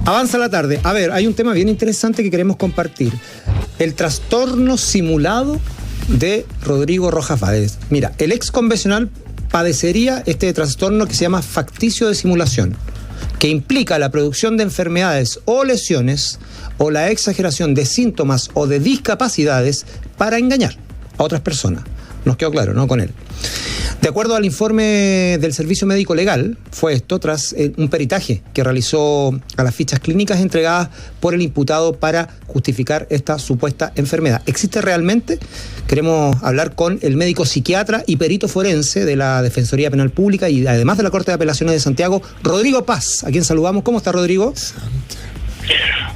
Avanza la tarde. A ver, hay un tema bien interesante que queremos compartir. El trastorno simulado de Rodrigo Rojas Báez. Mira, el ex convencional padecería este trastorno que se llama facticio de simulación, que implica la producción de enfermedades o lesiones o la exageración de síntomas o de discapacidades para engañar a otras personas. Nos quedó claro, ¿no? Con él. De acuerdo al informe del Servicio Médico Legal, fue esto tras un peritaje que realizó a las fichas clínicas entregadas por el imputado para justificar esta supuesta enfermedad. ¿Existe realmente? Queremos hablar con el médico psiquiatra y perito forense de la Defensoría Penal Pública y además de la Corte de Apelaciones de Santiago, Rodrigo Paz, a quien saludamos. ¿Cómo está, Rodrigo?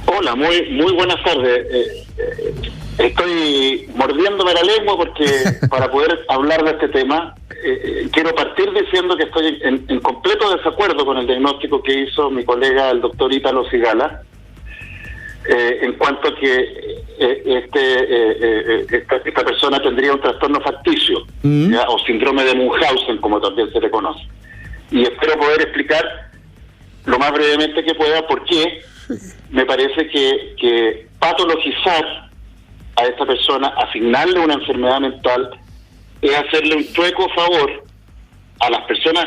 Hola, muy buenas tardes. Estoy mordiéndome la lengua porque para poder hablar de este tema quiero partir diciendo que estoy en completo desacuerdo con el diagnóstico que hizo mi colega el doctor Ítalo Cigala en cuanto a que esta persona tendría un trastorno facticio, ¿ya? O síndrome de Munchausen, como también se le conoce. Y espero poder explicar lo más brevemente que pueda por qué me parece que patologizar a esta persona, asignarle una enfermedad mental, es hacerle un chueco favor a las personas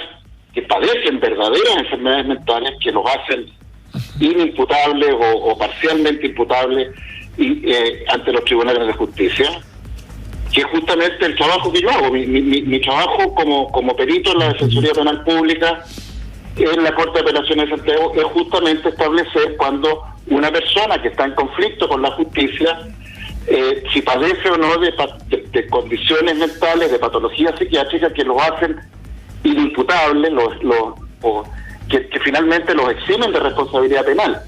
que padecen verdaderas enfermedades mentales, que los hacen inimputables o parcialmente imputables ante los tribunales de justicia, que es justamente el trabajo que yo hago. Mi trabajo como perito en la Defensoría Penal Pública en la Corte de Apelaciones de Santiago es justamente establecer cuando una persona que está en conflicto con la justicia, si padece o no de condiciones mentales, de patologías psiquiátricas que los hacen inimputables, que finalmente los eximen de responsabilidad penal.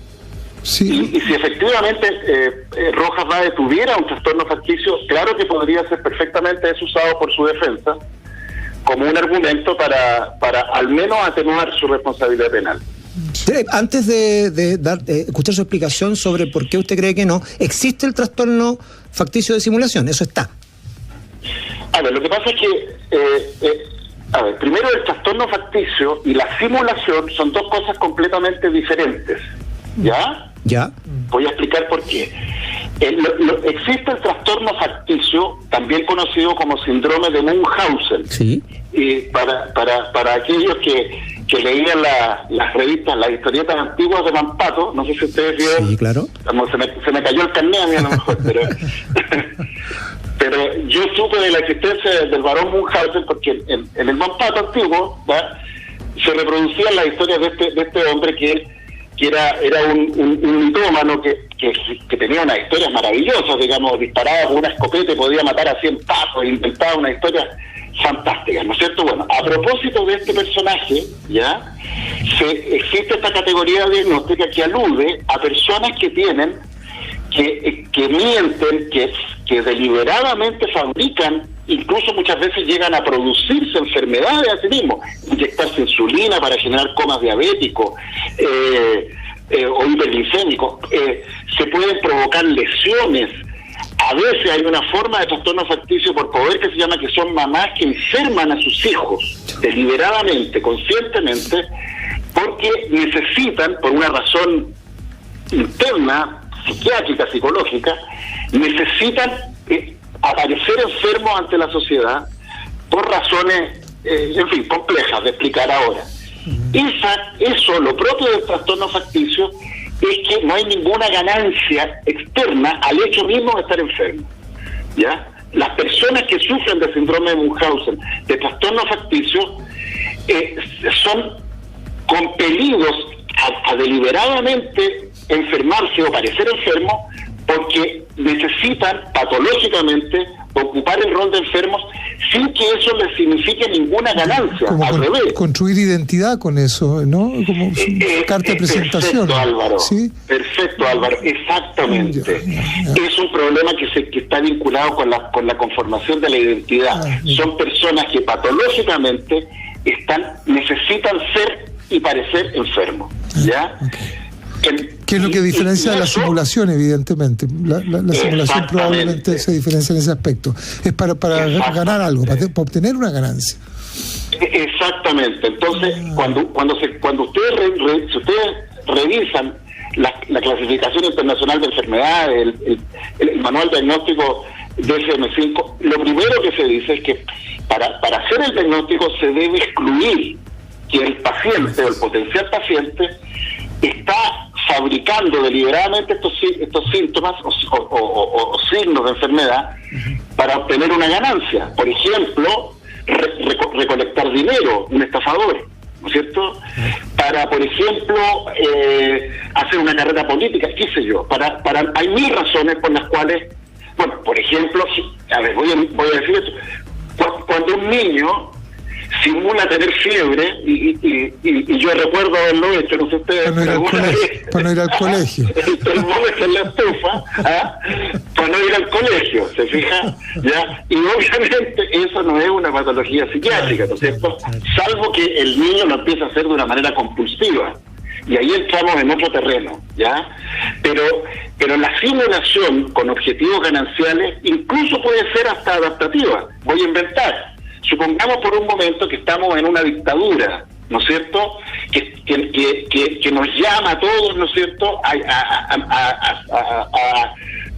Sí. Y si efectivamente Rojas Báez tuviera un trastorno facticio, claro que podría ser perfectamente desusado por su defensa como un argumento para al menos atenuar su responsabilidad penal. Antes de escuchar su explicación sobre por qué usted cree que no, ¿existe el trastorno facticio de simulación? Eso está. A ver, lo que pasa es que, primero el trastorno facticio y la simulación son dos cosas completamente diferentes. ¿Ya? Ya. Voy a explicar por qué. Existe el trastorno facticio, también conocido como síndrome de Munchausen. Sí. Y para aquellos que leían las revistas, las historietas antiguas de Mampato, no sé si ustedes vieron. Sí, claro. Se me cayó el carnet a mí a lo mejor, pero yo supe de la existencia del varón Munchausen porque en el Mampato antiguo, ¿va?, se reproducían las historias de este hombre que era un mitómano que tenía unas historias maravillosas, digamos, disparaba con una escopeta y podía matar a 100 pasos, inventaba una historia fantástica, ¿no es cierto? Bueno, a propósito de este personaje, ¿ya? Existe esta categoría diagnóstica que alude a personas que tienen, que mienten, que deliberadamente fabrican, incluso muchas veces llegan a producirse enfermedades a sí mismos, inyectarse insulina para generar comas diabéticos o hiperglicémicos, se pueden provocar lesiones. A veces hay una forma de trastorno facticio por poder que se llama que son mamás que enferman a sus hijos deliberadamente, conscientemente, porque necesitan, por una razón interna, psiquiátrica, psicológica, necesitan aparecer enfermos ante la sociedad por razones, en fin, complejas de explicar ahora. Eso, lo propio del trastorno facticio, es que no hay ninguna ganancia externa al hecho mismo de estar enfermo, ¿ya? Las personas que sufren de síndrome de Munchausen, de trastorno facticio, son compelidos a deliberadamente enfermarse o parecer enfermos porque necesitan patológicamente ocupar el rol de enfermos sin que eso les signifique ninguna ganancia, al revés. Construir identidad con eso, ¿no? Como carta de presentación. Perfecto, Álvaro. ¿Sí? Perfecto, Álvaro, exactamente. Ya. Es un problema que está vinculado con la conformación de la identidad. Son personas que patológicamente necesitan ser y parecer enfermos, ¿ya? Okay. ¿Qué es lo que diferencia de la simulación, evidentemente? La simulación probablemente se diferencia en ese aspecto. Es para ganar algo, para obtener una ganancia. Exactamente. Entonces, cuando ustedes revisan la clasificación internacional de enfermedades, el manual diagnóstico DSM-5, lo primero que se dice es que para hacer el diagnóstico se debe excluir que el paciente o el potencial paciente está fabricando deliberadamente estos síntomas o signos de enfermedad para obtener una ganancia. Por ejemplo, recolectar dinero, un estafador, ¿no es cierto? Para, por ejemplo, hacer una carrera política, qué sé yo. Hay mil razones por las cuales, bueno, por ejemplo, voy a decir esto. Cuando un niño simula tener fiebre, y yo recuerdo haberlo hecho, no sé ustedes, para no ir al colegio. El termómetro en la estufa, para no ir al colegio, ¿se fija? ¿Ya? Y obviamente eso no es una patología psiquiátrica, ¿no es cierto? Salvo que el niño lo empieza a hacer de una manera compulsiva. Y ahí entramos en otro terreno, ¿ya? Pero la simulación con objetivos gananciales incluso puede ser hasta adaptativa. Voy a inventar. Supongamos por un momento que estamos en una dictadura, ¿no es cierto?, que nos llama a todos, ¿no es cierto?,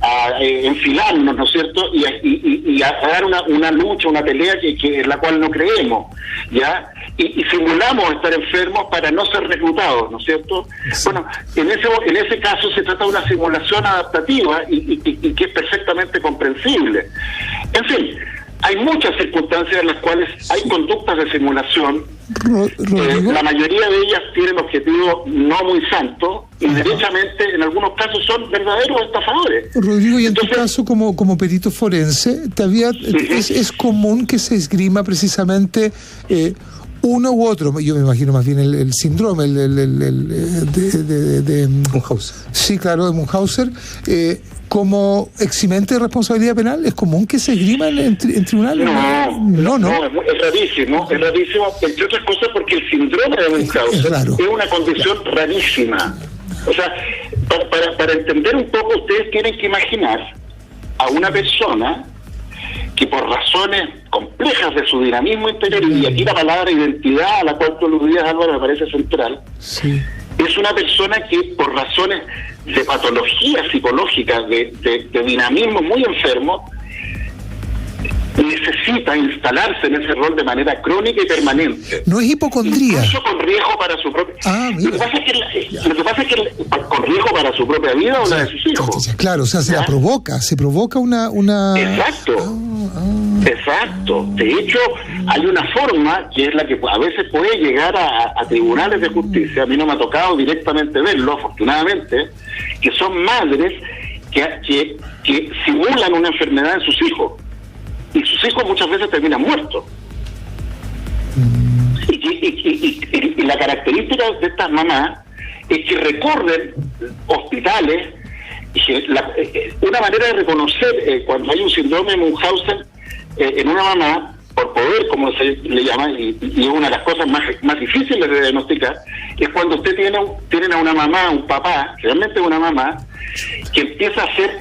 a enfilarnos, ¿no es cierto?, y a dar una lucha, una pelea que en la cual no creemos, ¿ya? Y simulamos estar enfermos para no ser reclutados, ¿no es cierto? Sí. Bueno, en ese caso se trata de una simulación adaptativa y que es perfectamente comprensible. En fin, hay muchas circunstancias en las cuales hay conductas de simulación. La mayoría de ellas tienen objetivos no muy santos y derechamente en algunos casos son verdaderos estafadores. Rodrigo, y en tu caso como perito forense, es común que se esgrima precisamente uno u otro, yo me imagino más bien el síndrome de Munchausen. Sí, claro, de Munchausen, como eximente de responsabilidad penal. ¿Es común que se esgriman en tribunales? No, es rarísimo, entre otras cosas porque el síndrome de Munchausen es una condición rarísima. O sea, para entender un poco, ustedes tienen que imaginar a una persona que por razones complejas de su dinamismo interior, y aquí la palabra identidad a la cual tú aludías, Álvaro, me parece central, sí. Es una persona que por razones de patologías psicológicas, de dinamismo muy enfermo, necesita instalarse en ese rol de manera crónica y permanente. No es hipocondría. Incluso con riesgo para su propia... Lo que pasa es que con riesgo para su propia vida o la de sus hijos. Claro, o sea, se provoca una... Exacto. De hecho, hay una forma que es la que a veces puede llegar a tribunales de justicia. A mí no me ha tocado directamente verlo, afortunadamente, que son madres que simulan una enfermedad en sus hijos. Y sus hijos muchas veces terminan muertos. Y la característica de estas mamás es que recorren hospitales. Una manera de reconocer cuando hay un síndrome de Munchausen en una mamá, por poder, como se le llama, y es una de las cosas más difíciles de diagnosticar, es cuando usted tienen a una mamá, un papá, realmente una mamá, que empieza a hacer,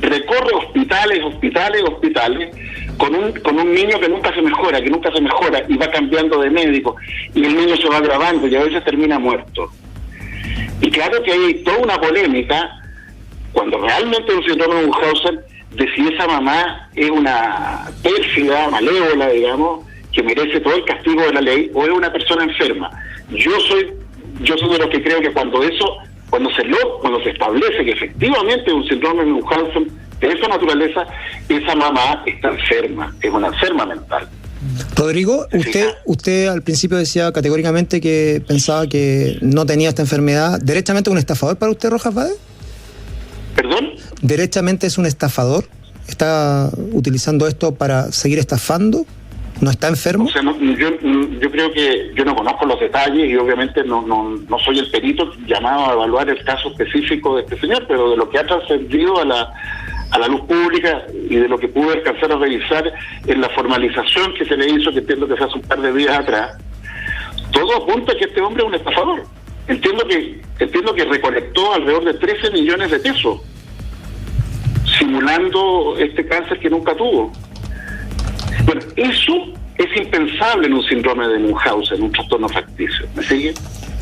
recorre hospitales con un niño que nunca se mejora, y va cambiando de médico, y el niño se va agravando y a veces termina muerto. Y claro que hay toda una polémica cuando realmente un síndrome de Munchausen, de si esa mamá es una pérfida, malévola, digamos, que merece todo el castigo de la ley, o es una persona enferma. Yo soy de los que creo que cuando se establece que efectivamente un síndrome de Munchausen de esa naturaleza, esa mamá está enferma, es una enferma mental. Rodrigo, usted al principio decía categóricamente que pensaba que no tenía esta enfermedad. ¿Derechamente es un estafador para usted, Rojas Báez? ¿Perdón? ¿Derechamente es un estafador? ¿Está utilizando esto para seguir estafando? ¿No está enfermo? O sea, yo creo que yo no conozco los detalles y obviamente no soy el perito llamado a evaluar el caso específico de este señor, pero de lo que ha trascendido a la luz pública y de lo que pude alcanzar a revisar en la formalización que se le hizo, que entiendo que fue hace un par de días atrás, todo apunta a que este hombre es un estafador. Entiendo que recolectó alrededor de 13 millones de pesos simulando este cáncer que nunca tuvo. Bueno, eso es impensable en un síndrome de Munchausen, en un trastorno facticio. ¿Me sigue?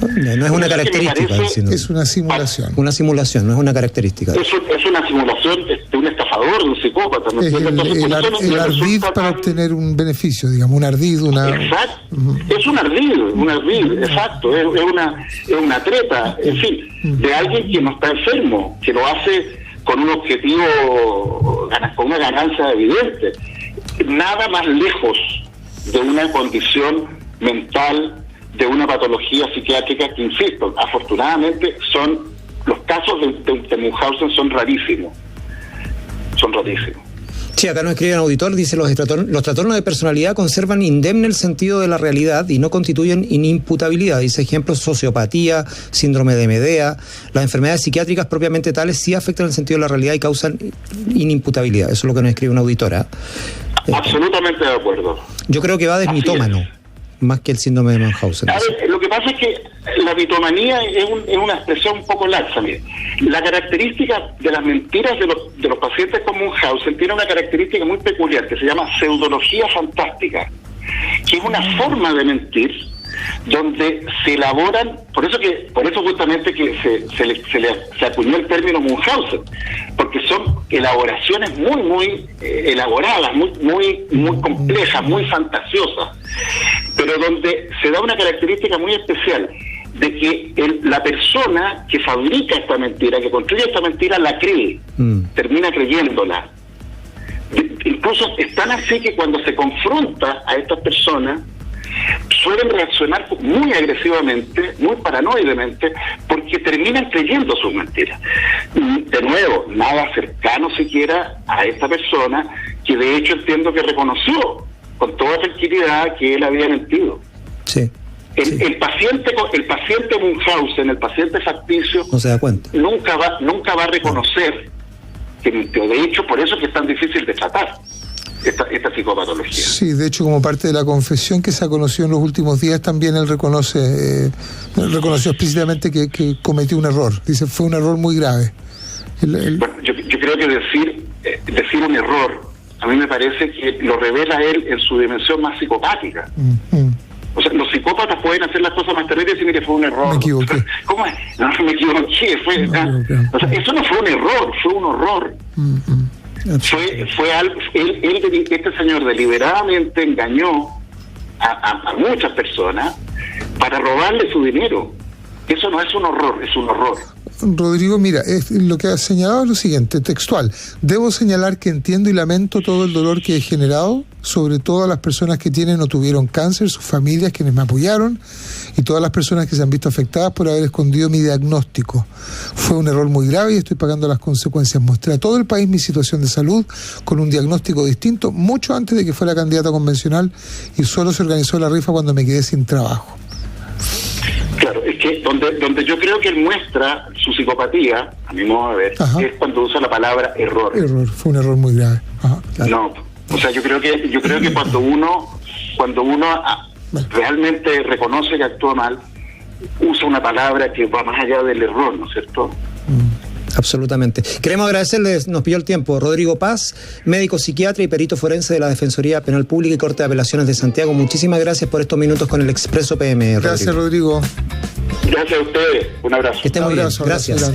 No es una característica. Es una simulación. Una simulación, no es una característica. Es una simulación de un estafador, de un psicópata. Es el ardid para obtener un beneficio, digamos, un ardid, Exacto. Es un ardid, exacto. Es una treta, en fin, de alguien que no está enfermo, que lo hace con un objetivo, con una ganancia evidente. Nada más lejos de una condición mental, de una patología psiquiátrica que, insisto, afortunadamente los casos de Munchausen son rarísimos. Sí, acá nos escribe un auditor, dice: los trastornos de personalidad conservan indemne el sentido de la realidad y no constituyen inimputabilidad. Dice ejemplos: sociopatía, síndrome de Medea. Las enfermedades psiquiátricas propiamente tales sí afectan el sentido de la realidad y causan inimputabilidad. Eso es lo que nos escribe una auditora. Absolutamente de acuerdo. Yo creo que va de mitómano, más que el síndrome de Munchausen. A ver, lo que pasa es que la mitomanía es una expresión un poco laxa. Mire. La característica de las mentiras de los pacientes con Munchausen tiene una característica muy peculiar que se llama pseudología fantástica, que es una forma de mentir donde se elaboran, por eso justamente que se acuñó el término Munchausen, porque son elaboraciones muy elaboradas, muy complejas, muy fantasiosas, pero donde se da una característica muy especial de que la persona que fabrica esta mentira, que construye esta mentira, la cree, termina creyéndola. Incluso es tan así que cuando se confronta a estas personas suelen reaccionar muy agresivamente, muy paranoidamente, porque terminan creyendo sus mentiras. Y de nuevo, nada cercano siquiera a esta persona, que de hecho entiendo que reconoció con toda tranquilidad que él había mentido. Sí. El paciente Munchausen, el paciente facticio, no se da cuenta. Nunca va a reconocer que mintió. De hecho, por eso es que es tan difícil de tratar esta psicopatología. Sí, de hecho, como parte de la confesión que se ha conocido en los últimos días, también él reconoció explícitamente que cometió un error. Dice, fue un error muy grave. Bueno, yo creo que decir un error, a mí me parece que lo revela él en su dimensión más psicopática. O sea, los psicópatas pueden hacer las cosas más terribles y decir, mire, fue un error. Me equivoqué. ¿Cómo es? No, me equivoqué. O sea, eso no fue un error, fue un horror. Fue algo. Este señor deliberadamente engañó a muchas personas para robarle su dinero. Eso no es un horror, es un horror. Rodrigo, mira, lo que has señalado es lo siguiente, textual: debo señalar que entiendo y lamento todo el dolor que he generado, sobre todo a las personas que tienen o tuvieron cáncer, sus familias, quienes me apoyaron, y todas las personas que se han visto afectadas por haber escondido mi diagnóstico. Fue un error muy grave y estoy pagando las consecuencias. Mostré a todo el país mi situación de salud con un diagnóstico distinto mucho antes de que fuera candidata convencional, y solo se organizó la rifa cuando me quedé sin trabajo. Claro, es que donde yo creo que él muestra su psicopatía, a mi modo de ver, es cuando usa la palabra error. Fue un error muy grave. Claro. No, o sea, yo creo que cuando uno realmente reconoce que actúa mal, usa una palabra que va más allá del error, ¿no es cierto? Absolutamente. Queremos agradecerles, nos pilló el tiempo, Rodrigo Paz, médico psiquiatra y perito forense de la Defensoría Penal Pública y Corte de Apelaciones de Santiago. Muchísimas gracias por estos minutos con el Expreso PM. Gracias, Rodrigo. Gracias a ustedes. Un abrazo. Que estén muy bien. Gracias.